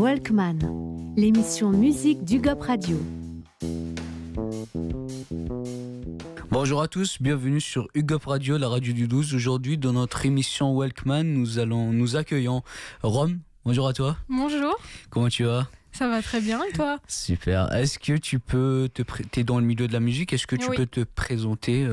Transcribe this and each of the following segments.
Walkman, l'émission musique du GOP Radio. Bonjour à tous, bienvenue sur UGOP Radio, la radio du 12. Aujourd'hui, dans notre émission Walkman, nous accueillons Rome. Bonjour à toi. Bonjour. Comment tu vas ? Ça va très bien, et toi ? Super. Est-ce que tu peux t'es dans le milieu de la musique, est-ce que tu peux te présenter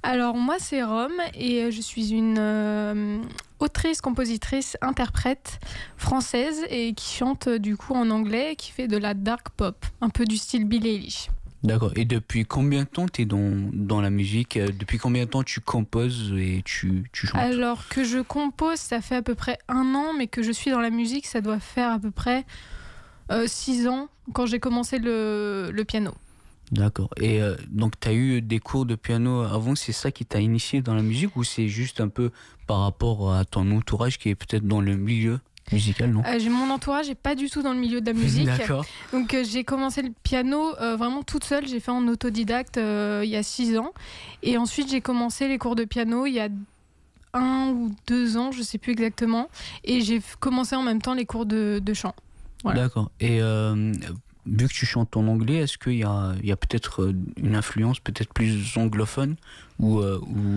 Alors moi c'est Rome et je suis une autrice, compositrice, interprète française et qui chante du coup en anglais, qui fait de la dark pop, un peu du style Billie Eilish. D'accord. Et depuis combien de temps tu es dans la musique ? Depuis combien de temps tu composes et tu chantes ? Alors que je compose, ça fait à peu près 1 an, mais que je suis dans la musique, ça doit faire à peu près 6 ans, quand j'ai commencé le piano. D'accord. Et donc tu as eu des cours de piano avant, c'est ça qui t'a initié dans la musique, ou c'est juste un peu par rapport à ton entourage qui est peut-être dans le milieu musical, non ? Mon entourage n'est pas du tout dans le milieu de la musique. D'accord. Donc j'ai commencé le piano vraiment toute seule. J'ai fait en autodidacte il y a 6 ans. Et ensuite j'ai commencé les cours de piano il y a 1 ou 2 ans, je ne sais plus exactement. Et j'ai commencé en même temps les cours de chant. Voilà. D'accord. Et vu que tu chantes en anglais, est-ce qu'il y a peut-être une influence peut-être plus anglophone, ou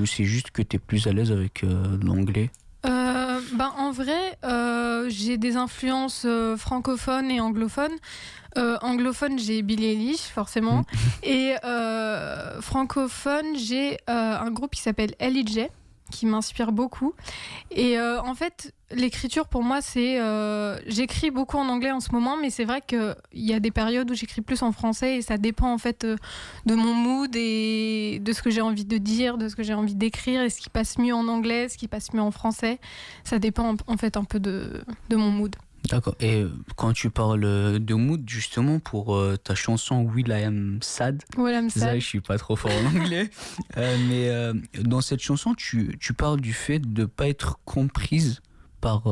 c'est juste que tu es plus à l'aise avec l'anglais ? En vrai, j'ai des influences francophones et anglophones. Anglophone, j'ai Billie Eilish, forcément. Et francophone, j'ai un groupe qui s'appelle L.I.J., qui m'inspire beaucoup. Et en fait, l'écriture, pour moi, c'est... j'écris beaucoup en anglais en ce moment, mais c'est vrai qu'il y a des périodes où j'écris plus en français, et ça dépend en fait de mon mood et de ce que j'ai envie de dire, de ce que j'ai envie d'écrire, et ce qui passe mieux en anglais, ce qui passe mieux en français. Ça dépend en fait un peu de mon mood. D'accord. Et quand tu parles de mood, justement, pour ta chanson Will I Am Sad, ça, je suis pas trop fort en anglais, mais dans cette chanson, tu parles du fait de ne pas être comprise par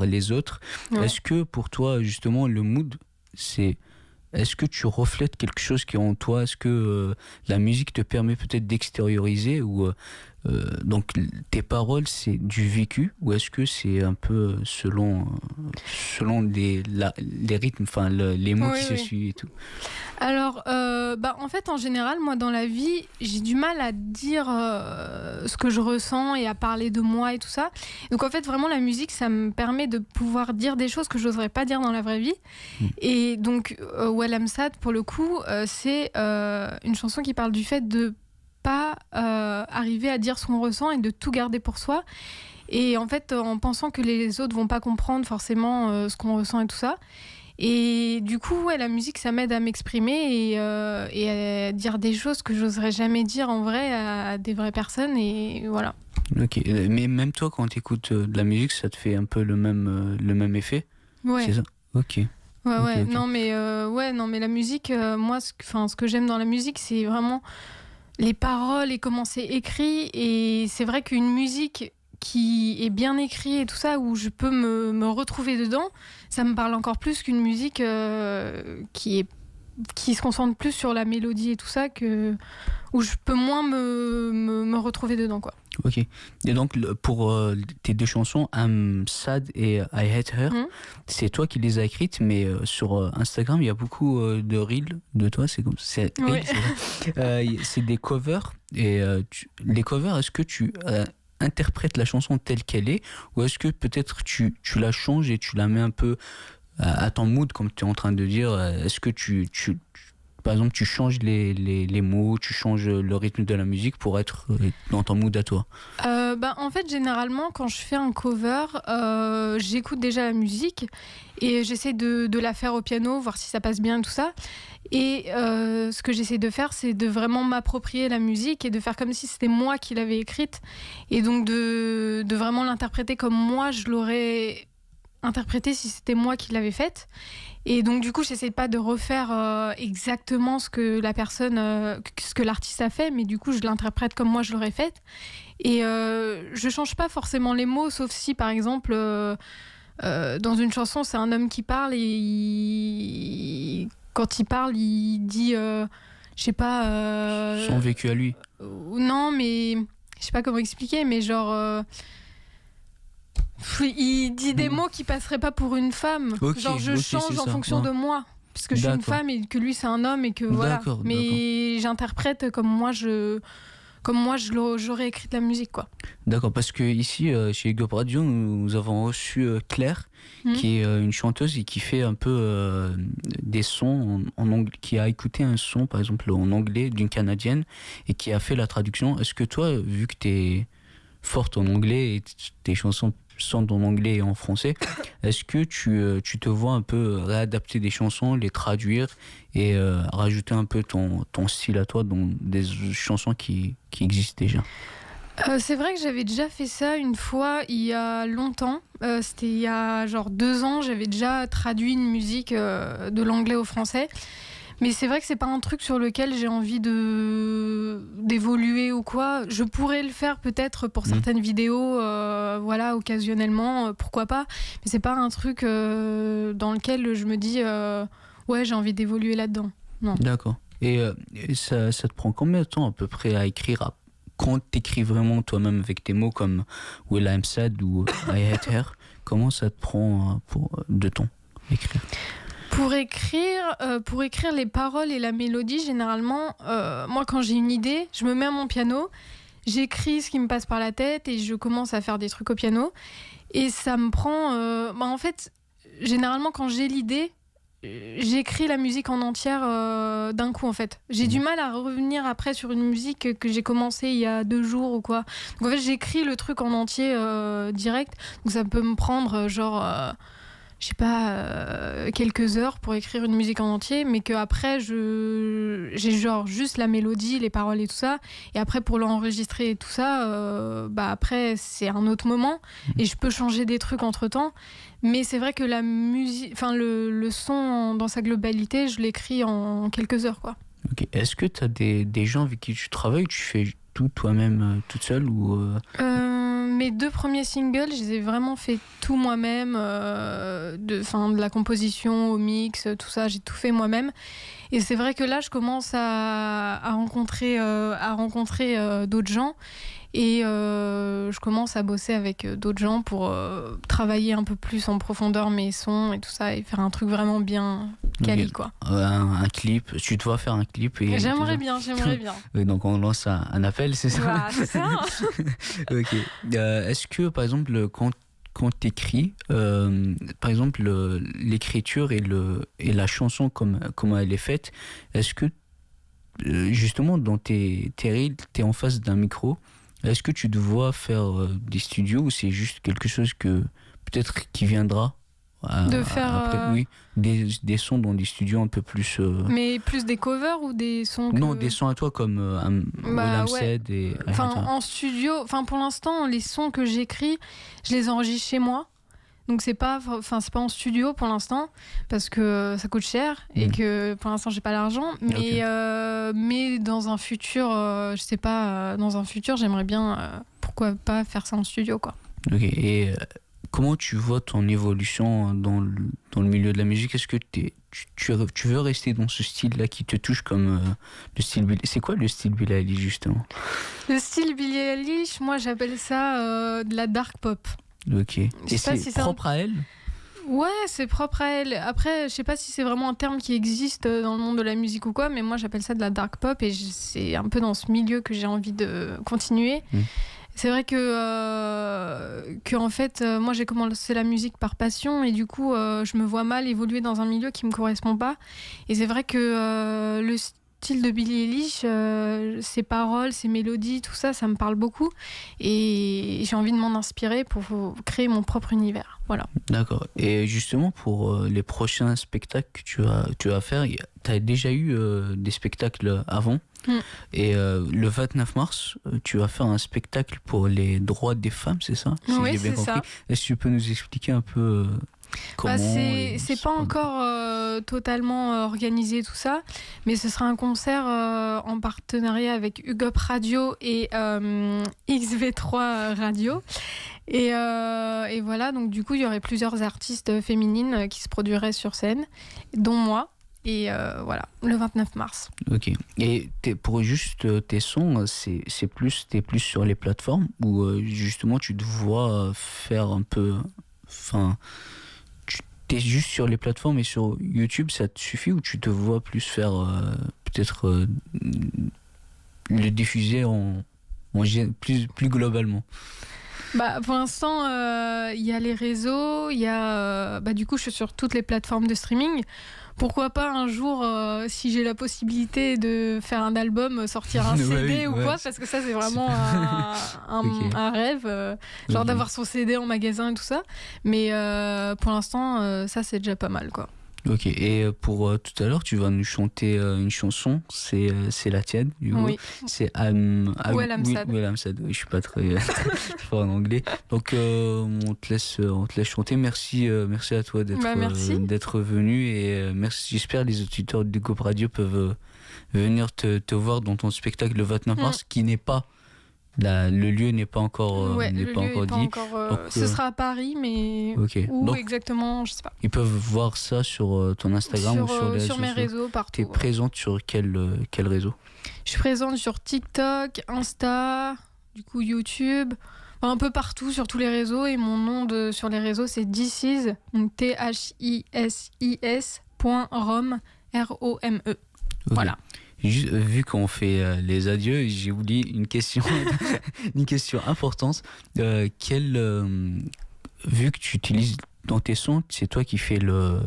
les autres. Ouais. Est-ce que pour toi, justement, le mood, est-ce que tu reflètes quelque chose qui est en toi ? Est-ce que la musique te permet peut-être d'extérioriser, ou donc tes paroles, c'est du vécu, ou est-ce que c'est un peu selon les rythmes, enfin les mots qui se suivent et tout ? Alors, en fait, en général, moi, dans la vie, j'ai du mal à dire ce que je ressens et à parler de moi et tout ça. Donc, en fait, vraiment, la musique, ça me permet de pouvoir dire des choses que je n'oserais pas dire dans la vraie vie. Et donc, Well I'm Sad, pour le coup, c'est une chanson qui parle du fait de pas arriver à dire ce qu'on ressent et de tout garder pour soi. Et en fait, en pensant que les autres vont pas comprendre forcément ce qu'on ressent et tout ça. Et du coup, la musique, ça m'aide à m'exprimer et à dire des choses que j'oserais jamais dire en vrai à des vraies personnes, et voilà. Ok, mais même toi, quand tu écoutes de la musique, ça te fait un peu le même effet ? Ouais. C'est ça ? Ok. Ouais. Okay. Non, mais la musique, moi, ce que j'aime dans la musique, c'est vraiment les paroles et comment c'est écrit. Et c'est vrai qu'une musique qui est bien écrite et tout ça, où je peux me retrouver dedans, ça me parle encore plus qu'une musique qui se concentre plus sur la mélodie et tout ça, où je peux moins me retrouver dedans, quoi. Ok. Et donc, pour tes 2 chansons, I'm Sad et I Hate Her, c'est toi qui les as écrites, mais sur Instagram, il y a beaucoup de reels de toi. C'est des covers. Et les covers, est-ce que tu interprètes la chanson telle qu'elle est, ou est-ce que peut-être tu la changes et tu la mets un peu à ton mood, comme tu es en train de dire ? Est-ce que par exemple, tu changes les mots, tu changes le rythme de la musique pour être dans ton mood à toi ? En fait, généralement, quand je fais un cover, j'écoute déjà la musique et j'essaie de la faire au piano, voir si ça passe bien et tout ça. Et ce que j'essaie de faire, c'est de vraiment m'approprier la musique et de faire comme si c'était moi qui l'avais écrite. Et donc de vraiment l'interpréter comme moi, je l'aurais interprétée si c'était moi qui l'avais faite. Et donc du coup, j'essaie pas de refaire exactement ce que ce que l'artiste a fait, mais du coup, je l'interprète comme moi je l'aurais faite. Et je change pas forcément les mots, sauf si par exemple dans une chanson, c'est un homme qui parle et quand il parle, il dit, je sais pas. Son vécu à lui. Non, mais je sais pas comment expliquer, mais genre. Il dit des mots qui passeraient pas pour une femme. Genre je change en fonction de moi. Parce que je suis une femme et que lui c'est un homme et que voilà. Mais j'interprète comme moi j'aurais écrit de la musique, quoi. D'accord, parce que ici chez Hip Hop Radio nous avons reçu Claire qui est une chanteuse et qui fait un peu des sons en anglais, qui a écouté un son par exemple en anglais d'une Canadienne et qui a fait la traduction. Est-ce que toi, vu que tu es forte en anglais et tes chansons sont en anglais et en français, est-ce que tu te vois un peu réadapter des chansons, les traduire et rajouter un peu ton style à toi dans des chansons qui existent déjà? C'est vrai que j'avais déjà fait ça une fois il y a longtemps. C'était il y a genre 2 ans, j'avais déjà traduit une musique de l'anglais au français. Mais c'est vrai que c'est pas un truc sur lequel j'ai envie d'évoluer ou quoi. Je pourrais le faire peut-être pour certaines vidéos, voilà, occasionnellement, pourquoi pas. Mais c'est pas un truc dans lequel je me dis ouais, j'ai envie d'évoluer là-dedans. Non. D'accord. Et ça te prend combien de temps à peu près à écrire quand t'écris vraiment toi-même avec tes mots comme Will I'm Sad ou I Hate Her? Comment ça te prend de temps écrire? Pour écrire les paroles et la mélodie, généralement, moi quand j'ai une idée, je me mets à mon piano, j'écris ce qui me passe par la tête et je commence à faire des trucs au piano. Et ça me prend... en fait, généralement quand j'ai l'idée, j'écris la musique en entière d'un coup en fait. J'ai du mal à revenir après sur une musique que j'ai commencé il y a 2 jours ou quoi. Donc en fait j'écris le truc en entier direct. Donc ça peut me prendre je sais pas, quelques heures pour écrire une musique en entier, mais qu'après, j'ai genre juste la mélodie, les paroles et tout ça. Et après, pour l'enregistrer et tout ça, après, c'est un autre moment. Et je peux changer des trucs entre-temps. Mais c'est vrai que la musique, enfin, le son dans sa globalité, je l'écris en quelques heures, quoi. Ok. Est-ce que tu as des gens avec qui tu travailles ou tu fais tout toi-même, toute seule ou Mes 2 premiers singles, je les ai vraiment fait tout moi-même, de la composition au mix, tout ça, j'ai tout fait moi-même. Et c'est vrai que là, je commence à rencontrer d'autres gens et je commence à bosser avec d'autres gens pour travailler un peu plus en profondeur mes sons et tout ça et faire un truc vraiment bien quali, quoi. Un clip, tu dois faire un clip. Et j'aimerais bien. Oui, donc on lance un appel, c'est ça? Bah, c'est ça. Ok. Est-ce que, par exemple, quand tu écris, par exemple, l'écriture et la chanson comme elle est faite, est-ce que, justement, dans tes reels, tu es en face d'un micro, est-ce que tu dois faire des studios ou c'est juste quelque chose que peut-être qui viendra de faire après, oui, des sons dans des studios un peu plus mais plus des covers ou des sons non, des sons à toi comme Will I'm Sad et en studio, pour l'instant les sons que j'écris, je les enregistre chez moi. Donc c'est pas en studio pour l'instant parce que ça coûte cher et que pour l'instant j'ai pas l'argent. Mais mais dans un futur, je sais pas, dans un futur j'aimerais bien pourquoi pas faire ça en studio, quoi. Ok. Et comment tu vois ton évolution dans le milieu de la musique? Est-ce que tu veux rester dans ce style-là qui te touche comme le style Billie? C'est quoi le style Billie Eilish justement? Le style Billie Eilish, moi j'appelle ça de la dark pop. Ok. Et c'est propre à elle? Ouais, c'est propre à elle. Après, je sais pas si c'est vraiment un terme qui existe dans le monde de la musique ou quoi, mais moi j'appelle ça de la dark pop et c'est un peu dans ce milieu que j'ai envie de continuer. C'est vrai que en fait, moi j'ai commencé la musique par passion et du coup, je me vois mal évoluer dans un milieu qui me correspond pas. Et c'est vrai que le style de Billie Eilish, ses paroles, ses mélodies, tout ça, ça me parle beaucoup. Et j'ai envie de m'en inspirer pour créer mon propre univers. Voilà. D'accord. Et justement, pour les prochains spectacles que tu vas faire, tu as déjà eu des spectacles avant. Et le 29 mars, tu vas faire un spectacle pour les droits des femmes, c'est ça? Oui, j'ai bien compris. Ça. Est-ce que tu peux nous expliquer un peu comment c'est pas encore totalement organisé tout ça, mais ce sera un concert en partenariat avec Hip Hop Radio et XV3 Radio. Et voilà, donc du coup, il y aurait plusieurs artistes féminines qui se produiraient sur scène, dont moi. Et voilà, le 29 mars. Ok. Et pour juste tes sons, t'es plus sur les plateformes ou justement tu te vois faire un peu... Enfin, t'es juste sur les plateformes et sur YouTube, ça te suffit ou tu te vois plus faire peut-être le diffuser plus globalement? Pour l'instant, il y a les réseaux, il y a du coup je suis sur toutes les plateformes de streaming. Pourquoi pas un jour, si j'ai la possibilité de faire un album, sortir un CD ou quoi, parce que ça c'est vraiment un rêve, genre d'avoir son CD en magasin et tout ça. Mais pour l'instant, ça c'est déjà pas mal, quoi. Ok, et pour tout à l'heure, tu vas nous chanter une chanson, c'est la tienne, du coup. Oui. C'est Well I'm Sad. Well I'm Sad. Oui, je suis pas très fort en anglais. Donc, on te laisse chanter. Merci à toi d'être venu et merci. J'espère que les auditeurs de Go Radio peuvent venir te voir dans ton spectacle le 29 mars, qui n'est pas... le lieu n'est pas encore dit. Ce sera à Paris, mais où donc, exactement, je sais pas. Ils peuvent voir ça sur ton Instagram ou sur mes réseaux, partout. Tu es présente sur quel réseau? Je suis présente sur TikTok, Insta, du coup YouTube, un peu partout sur tous les réseaux. Et mon nom sur les réseaux, c'est Thisis, donc THISIS.Rome, ROME. Okay. Voilà. Juste, vu qu'on fait les adieux, j'ai oublié une question, une question importante. Vu que tu utilises dans tes sons, c'est toi qui fais le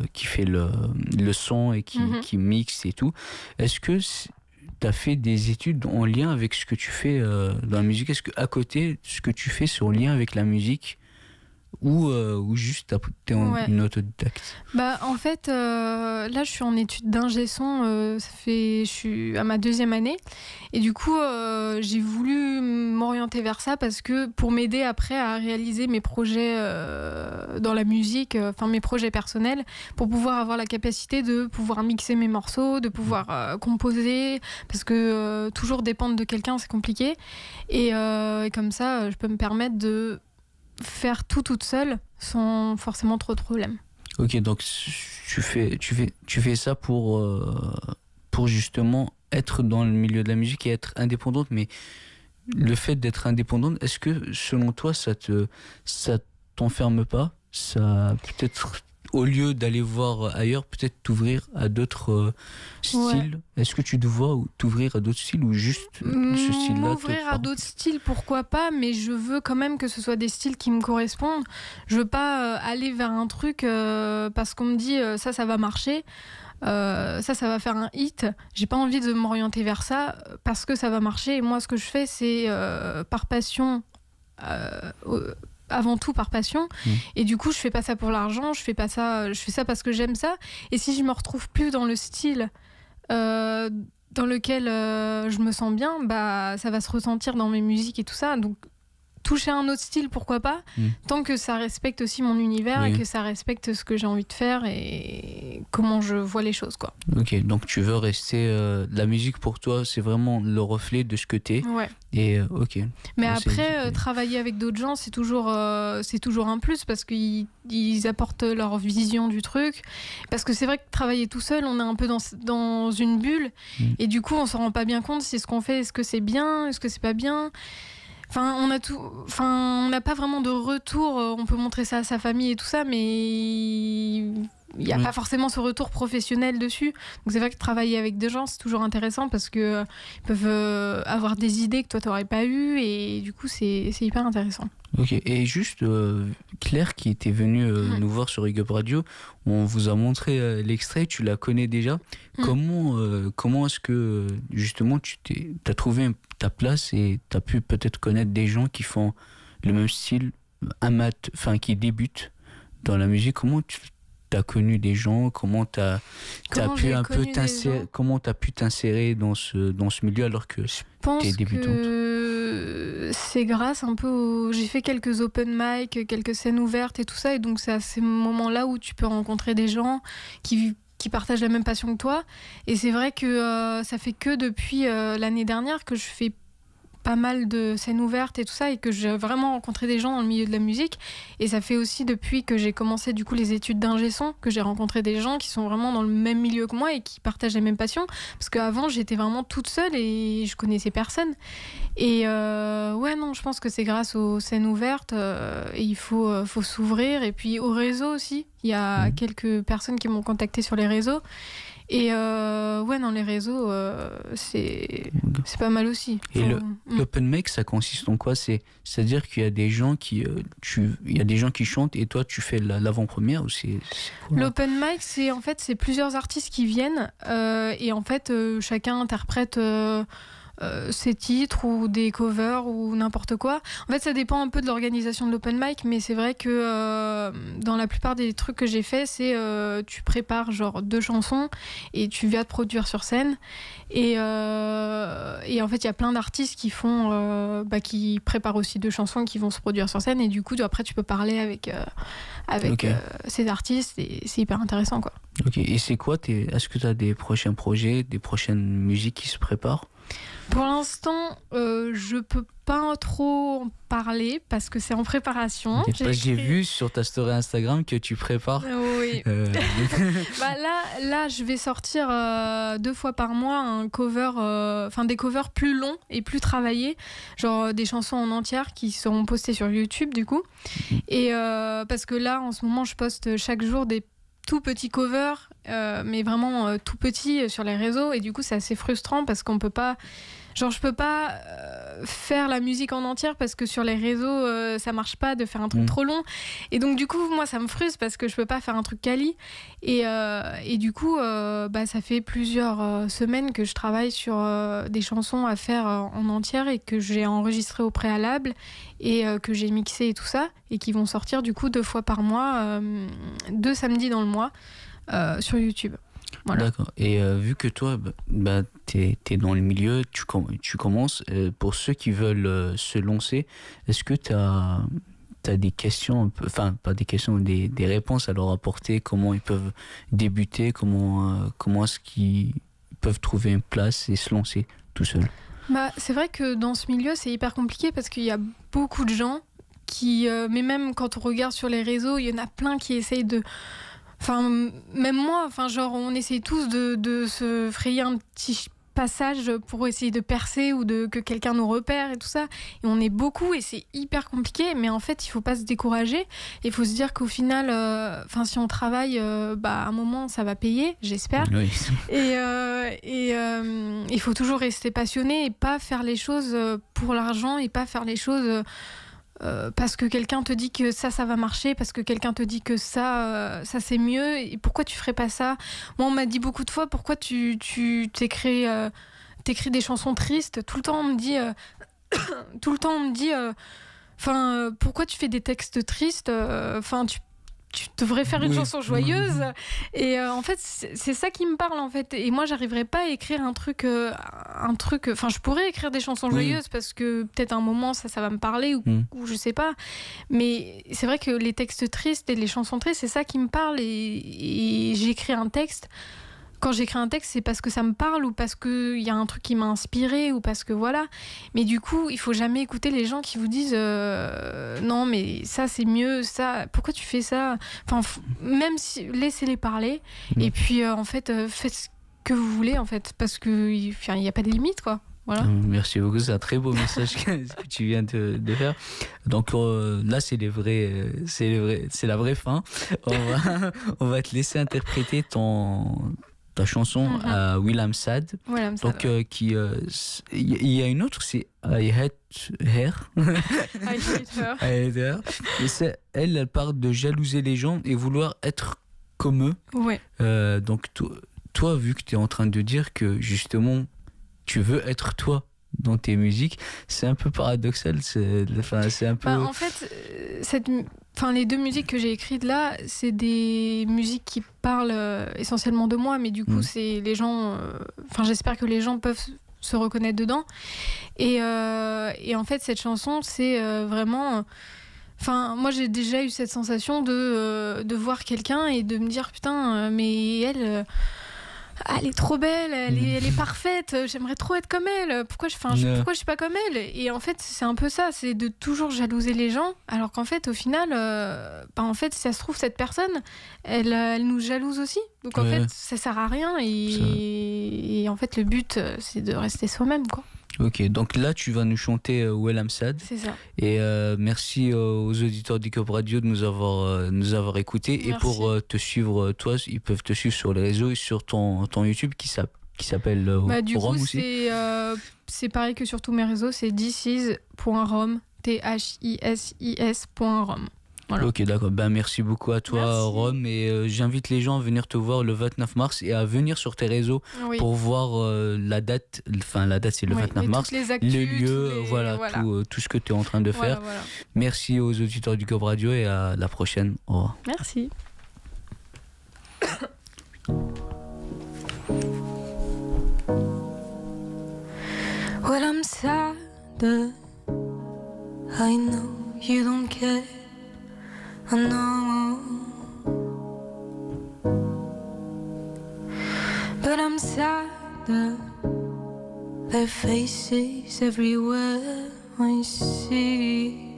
son et qui mixe et tout. Est-ce que tu as fait des études en lien avec ce que tu fais dans la musique? Est-ce qu'à côté, ce que tu fais, c'est en lien avec la musique? Ou juste t'es une autodidacte? En fait, là je suis en études d'ingé son, je suis à ma 2e année et du coup j'ai voulu m'orienter vers ça parce que pour m'aider après à réaliser mes projets dans la musique, mes projets personnels, pour pouvoir avoir la capacité de pouvoir mixer mes morceaux, de pouvoir composer, parce que toujours dépendre de quelqu'un c'est compliqué et comme ça je peux me permettre de faire tout toute seule sans forcément trop de problèmes. Ok, donc tu fais ça pour justement être dans le milieu de la musique et être indépendante, mais le fait d'être indépendante, est-ce que selon toi ça t'enferme pas? Ça peut-être, au lieu d'aller voir ailleurs, peut-être t'ouvrir à d'autres styles. Est-ce que tu te vois t'ouvrir à d'autres styles ou juste ce style-là? M'ouvrir à d'autres styles, pourquoi pas, mais je veux quand même que ce soit des styles qui me correspondent. Je veux pas aller vers un truc parce qu'on me dit ça va marcher, ça va faire un hit. J'ai pas envie de m'orienter vers ça parce que ça va marcher. Et moi, ce que je fais, c'est par passion. Avant tout par passion et du coup je fais pas ça pour l'argent, je fais ça parce que j'aime ça. Et si je me retrouve plus dans le style dans lequel je me sens bien, ça va se ressentir dans mes musiques et tout ça. Donc toucher un autre style, pourquoi pas, tant que ça respecte aussi mon univers et que ça respecte ce que j'ai envie de faire et comment je vois les choses, quoi. Ok, donc tu veux rester... la musique pour toi, c'est vraiment le reflet de ce que t'es. Ouais. Et ok. Mais après, travailler avec d'autres gens, c'est toujours un plus parce qu'ils apportent leur vision du truc. Parce que c'est vrai que travailler tout seul, on est un peu dans une bulle et du coup, on s'en rend pas bien compte si ce qu'on fait, est-ce que c'est bien, est-ce que c'est pas bien. On n'a pas vraiment de retour. On peut montrer ça à sa famille et tout ça, mais il n'y a pas forcément ce retour professionnel dessus. Donc c'est vrai que travailler avec des gens, c'est toujours intéressant parce que ils peuvent avoir des idées que toi t'aurais pas eues et du coup c'est hyper intéressant. Ok, et juste Claire qui était venue nous voir sur Go Radio, on vous a montré l'extrait, tu la connais déjà. Comment est-ce que justement tu as trouvé ta place et tu as pu peut-être connaître des gens qui font le même style, qui débutent dans la musique? Comment tu as connu des gens? Comment tu as pu t'insérer dans ce milieu alors que tu es débutante? Je pense que c'est grâce un peu j'ai fait quelques open mic, quelques scènes ouvertes et tout ça, et donc c'est à ces moments-là où tu peux rencontrer des gens qui partagent la même passion que toi. Et c'est vrai que ça fait que depuis l'année dernière que je fais pas mal de scènes ouvertes et tout ça, et que j'ai vraiment rencontré des gens dans le milieu de la musique. Et ça fait aussi depuis que j'ai commencé du coup les études d'ingé son que j'ai rencontré des gens qui sont vraiment dans le même milieu que moi et qui partagent les mêmes passions. Parce qu'avant, j'étais vraiment toute seule et je connaissais personne. Et ouais, non, je pense que c'est grâce aux scènes ouvertes et il faut s'ouvrir. Et puis au réseau aussi, il y a quelques personnes qui m'ont contacté sur les réseaux. Et ouais, dans les réseaux, c'est pas mal aussi. Et l'open mic, ça consiste en quoi? C'est-à-dire qu'il y a des gens qui chantent et toi tu fais l'avant-première, ou c'est quoi? L'open mic, c'est plusieurs artistes qui viennent et en fait chacun interprète ses titres ou des covers ou n'importe quoi. En fait, ça dépend un peu de l'organisation de l'open mic, mais c'est vrai que dans la plupart des trucs que j'ai fait, c'est tu prépares genre 2 chansons et tu viens te produire sur scène. Et en fait, il y a plein d'artistes qui font, qui préparent aussi 2 chansons qui vont se produire sur scène. Et du coup, après, tu peux parler avec ces artistes et c'est hyper intéressant, quoi. Ok. Et c'est quoi est-ce que tu as des prochains projets, des prochaines musiques qui se préparent? Pour l'instant, je peux pas trop en parler parce que c'est en préparation. J'ai vu sur ta story Instagram que tu prépares. Oui. Là, je vais sortir 2 fois par mois un cover, des covers plus longs et plus travaillés, genre des chansons en entière qui seront postées sur YouTube du coup. Et parce que là, en ce moment, je poste chaque jour des tout petits covers, mais vraiment tout petits sur les réseaux, et du coup c'est assez frustrant parce qu'on peut pas, je peux pas faire la musique en entière parce que sur les réseaux ça marche pas de faire un truc trop long, et donc du coup moi ça me frustre parce que je peux pas faire un truc quali, et du coup ça fait plusieurs semaines que je travaille sur des chansons à faire en entière et que j'ai enregistré au préalable et que j'ai mixé et tout ça, et qui vont sortir du coup 2 fois par mois, 2 samedis dans le mois sur YouTube. Voilà. D'accord. Et vu que toi, t'es dans le milieu, tu commences. Pour ceux qui veulent se lancer, est-ce que t'as des questions, enfin pas des questions, des réponses à leur apporter? Comment ils peuvent débuter? Comment est-ce qu'ils peuvent trouver une place et se lancer tout seuls? C'est vrai que dans ce milieu, c'est hyper compliqué parce qu'il y a beaucoup de gens qui... mais même quand on regarde sur les réseaux, il y en a plein qui essayent de... même moi, on essaye tous de se frayer un petit passage pour essayer de percer ou que quelqu'un nous repère et tout ça. Et on est beaucoup et c'est hyper compliqué, mais en fait, il faut pas se décourager. Il faut se dire qu'au final, si on travaille, à un moment, ça va payer, j'espère. Oui. Et il faut toujours rester passionné et pas faire les choses pour l'argent et pas faire les choses... parce que quelqu'un te dit que ça va marcher, parce que quelqu'un te dit que ça c'est mieux, et pourquoi tu ferais pas ça? Moi, on m'a dit beaucoup de fois, pourquoi tu t'écris des chansons tristes? Tout le temps on me dit pourquoi tu fais des textes tristes? Tu devrais faire une chanson joyeuse. Et en fait, c'est ça qui me parle, en fait. Et moi, j'arriverais pas à écrire un truc. Je pourrais écrire des chansons joyeuses parce que peut-être à un moment, ça va me parler ou je sais pas. Mais c'est vrai que les textes tristes et les chansons tristes, c'est ça qui me parle. Et j'écris un texte. Quand j'écris un texte, c'est parce que ça me parle ou parce qu'il y a un truc qui m'a inspiré ou parce que voilà. Mais du coup, il faut jamais écouter les gens qui vous disent non, mais ça c'est mieux, ça. Pourquoi tu fais ça? Même si laissez-les parler. Et puis en fait, faites ce que vous voulez en fait, parce que il y a pas de limite, quoi. Voilà. Merci beaucoup, c'est un très beau message que tu viens de faire. Donc là, c'est la vraie fin. On va te laisser interpréter ta chanson à Will.i.am Sad. Donc il y a une autre, c'est I Hate Her. Et elle parle de jalouser les gens et vouloir être comme eux. Ouais. Donc toi, vu que tu es en train de dire que justement tu veux être toi dans tes musiques, c'est un peu paradoxal, c'est un peu... en fait, les 2 musiques que j'ai écrites là, c'est des musiques qui parlent essentiellement de moi, mais du coup, c'est les gens... j'espère que les gens peuvent se reconnaître dedans. Et en fait, cette chanson, c'est vraiment... moi, j'ai déjà eu cette sensation de voir quelqu'un et de me dire, putain, mais elle... elle est trop belle, elle est parfaite, j'aimerais trop être comme elle, pourquoi je suis pas comme elle? Et en fait, c'est un peu ça, c'est de toujours jalouser les gens, alors qu'en fait, au final, en fait, si ça se trouve, cette personne, elle nous jalouse aussi. Donc en fait, ça sert à rien et en fait, le but, c'est de rester soi-même, quoi. Ok, donc là tu vas nous chanter Wellam Saad. C'est ça. Et merci aux auditeurs d'Hip Hop Radio de nous avoir écoutés. Merci. Et pour te suivre, toi, ils peuvent te suivre sur les réseaux et sur ton YouTube qui s'appelle du Rom coup, aussi. C'est pareil que sur tous mes réseaux, c'est thisis.rom, thisis.rom. Voilà. Ok, d'accord. Merci beaucoup à toi, Rom. Et j'invite les gens à venir te voir le 29 mars et à venir sur tes réseaux pour voir la date. Enfin, la date, c'est le 29 mars. Le lieu, tout ce que tu es en train de faire. Voilà. Merci aux auditeurs du Hip-Hop Radio et à la prochaine. Au revoir. Merci. Well, I'm sad. I know you don't care. I know, but I'm sad. Their faces everywhere I see.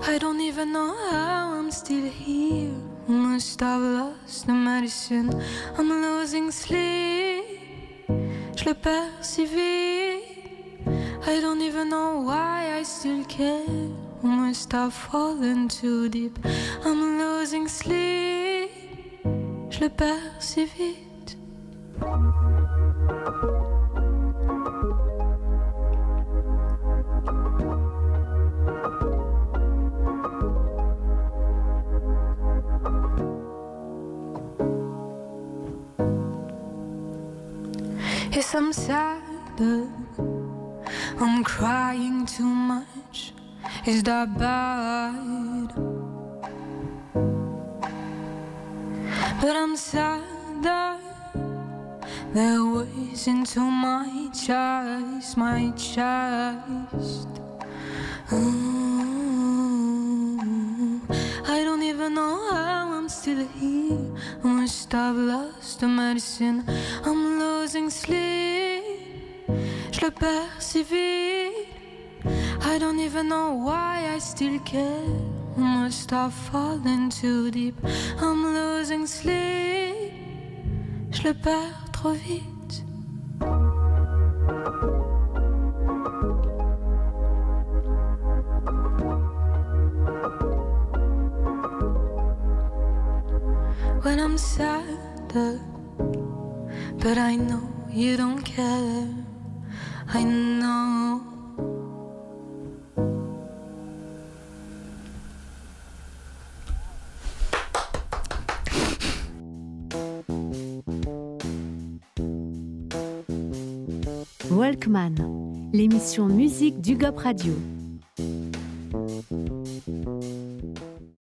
I don't even know how I'm still here. Must have lost the medicine. I'm losing sleep. Je le perds si vite. I don't even know why I still care. Must have fallen too deep. I'm losing sleep. Je le perds si vite. Yes, I'm sad. I'm crying too much. Is that bad? But I'm sad that there was into my chest, my chest. I don't even know how I'm still here. I must have lost the medicine. I'm losing sleep. Je le perds si vite. I don't even know why I still care. I must have fallen too deep. I'm losing sleep. Je le perds trop vite. When I'm sad, but I know you don't care. I know. Walkman, l'émission musique du GOP Radio.